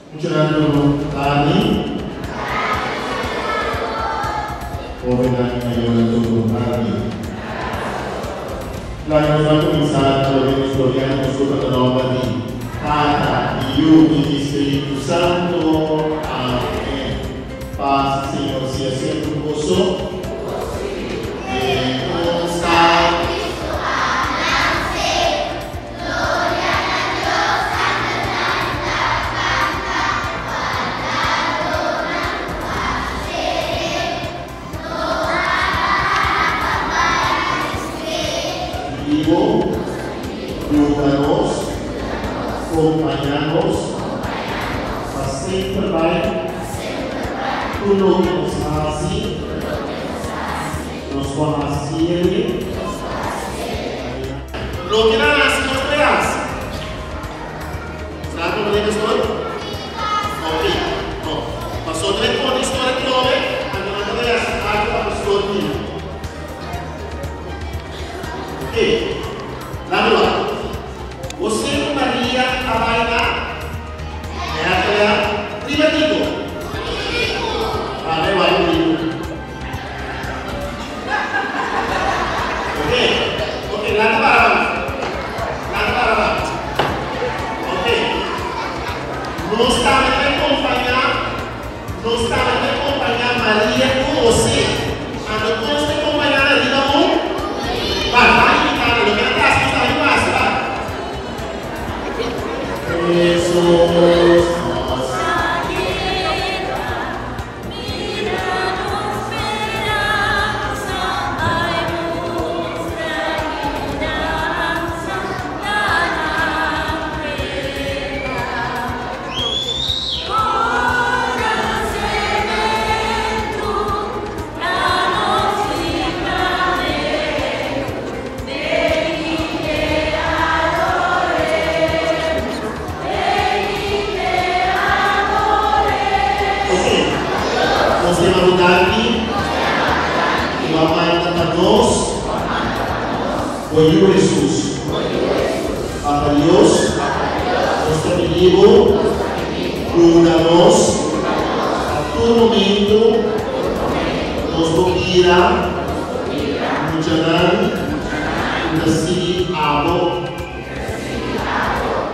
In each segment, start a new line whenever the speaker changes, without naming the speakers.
Funcionando tani. Ovenani ngayon ang tani. Lagi mo na kuminsan na lagay ng Floriano ng Sukat na Normani. Tata, Dio, Espiritu Santo. Amen. Paz, Señor, sea siempre un gozo. Ayúdanos, acompañanos, para sempre vai, tudo que nos faz, nos conhece, lo que nada más nos veas. ¿Será que me estoy? Ok, no. Pasó tres con historia que lo ve, a que no veas algo para que estoy. Ok, dame lá. Você e Maria a bailar? É aquela privativo. Ah, eu acho. Ok, nada para. Ok. Não está me acompanhar Maria com você. A depois de acompanhar a vida vai, cara, não quero atrás, não está aí mais, tá? Jesus. Oye Jesús, a Dios, nuestro amigo, cuídanos, a todo momento, nos procurar, muchas así amo,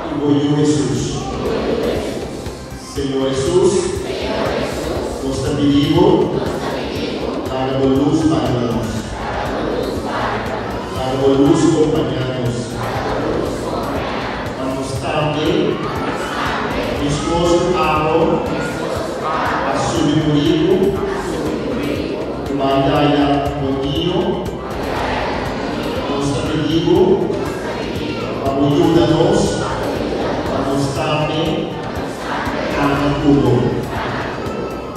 y oye Jesús. Señor Jesús, nuestro amigo, haga luz para nosotros. Haga luz acompañarnos. Vamos también, mi esposo Aaron, a subir comigo, Maria Boninho, nosso amigo, ajuda-nos, vamos também, cada tudo.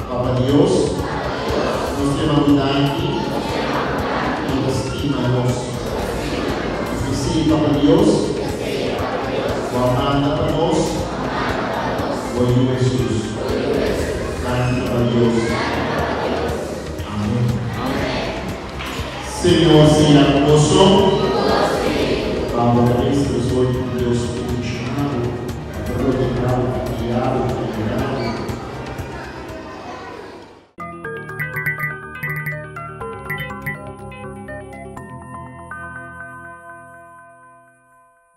Papa Deus, nos demandante, nos estima-nos. Papa Deus, guarda para nós, o Jesus, grande para Deus. Amém. Senhor, seja conosco, para a bênção do Senhor Deus.